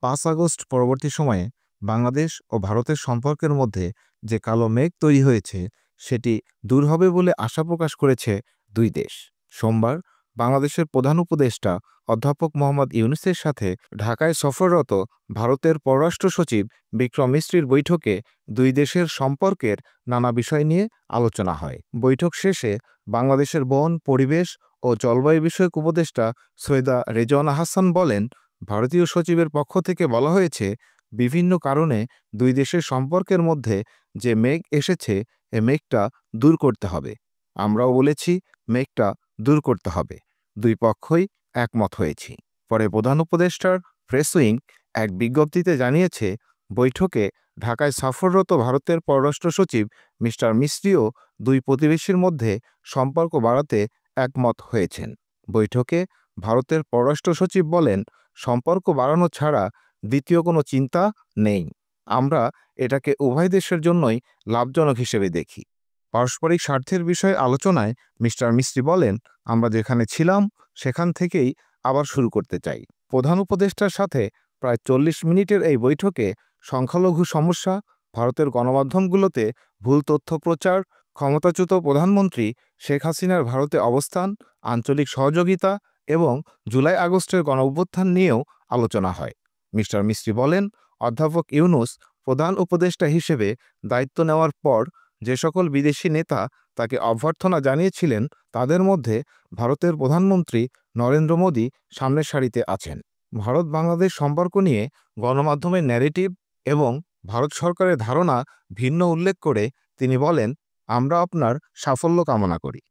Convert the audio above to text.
৫ August পরবর্তী সময়ে বাংলাদেশ ও ভারতের সম্পর্কের মধ্যে যে কালো মেঘ তৈরি হয়েছে সেটি দূর হবে বলে আশা প্রকাশ করেছে দুই দেশ। সোমবার বাংলাদেশের প্রধান উপদেষ্টা অধ্যাপক মোহাম্মদ ইউনূসের সাথে ঢাকায় সফররত ভারতের পররাষ্ট্র সচিব বিক্রম মিস্রির বৈঠকে দুই দেশের সম্পর্কের নানা বিষয় নিয়ে আলোচনা হয়। বৈঠক শেষে বাংলাদেশের বন, পরিবেশ ও জলবায়ু বিষয়ক উপদেষ্টা সৈয়দা রেজওয়ানা হাসান বলেন, ভারতীয় সচিবের পক্ষ থেকে বলা হয়েছে, বিভিন্ন কারণে দুই দেশের সম্পর্কের মধ্যে যে মেঘ এসেছে এ মেঘটা দূর করতে হবে। আমরাও বলেছি মেঘটা দূর করতে হবে। দুই পক্ষই একমত হয়েছি। পরে প্রধান উপদেষ্টার প্রেস উইং এক বিজ্ঞপ্তিতে জানিয়েছে, বৈঠকে ঢাকায় সফররত ভারতের পররাষ্ট্র সচিব মিস্টার মিস্রিও দুই প্রতিবেশীর মধ্যে সম্পর্ক বাড়াতে একমত হয়েছেন। বৈঠকে ভারতের পররাষ্ট্র সচিব বলেন, সম্পর্ক বাড়ানো ছাড়া দ্বিতীয় কোনো চিন্তা নেই। আমরা এটাকে উভয় দেশের জন্যই লাভজনক হিসেবে দেখি। পারস্পরিক স্বার্থের বিষয়ে আলোচনায় মিস্টার মিস্রি বলেন, আমরা যেখানে ছিলাম সেখান থেকেই আবার শুরু করতে চাই। প্রধান উপদেষ্টার সাথে প্রায় ৪০ মিনিটের এই বৈঠকে সংখ্যালঘু সমস্যা, ভারতের গণমাধ্যমগুলোতে ভুল তথ্য প্রচার, ক্ষমতাচ্যুত প্রধানমন্ত্রী শেখ হাসিনার ভারতে অবস্থান, আঞ্চলিক সহযোগিতা এবং জুলাই আগস্টের গণঅভ্যুত্থান নিয়েও আলোচনা হয়। মিস্টার মিস্রি বলেন, অধ্যাপক ইউনূস প্রধান উপদেষ্টা হিসেবে দায়িত্ব নেওয়ার পর যে সকল বিদেশি নেতা তাকে অভ্যর্থনা জানিয়েছিলেন তাদের মধ্যে ভারতের প্রধানমন্ত্রী নরেন্দ্র মোদী সামনের সারিতে আছেন। ভারত বাংলাদেশ সম্পর্ক নিয়ে গণমাধ্যমের ন্যারেটিভ এবং ভারত সরকারের ধারণা ভিন্ন উল্লেখ করে তিনি বলেন, আমরা আপনার সাফল্য কামনা করি।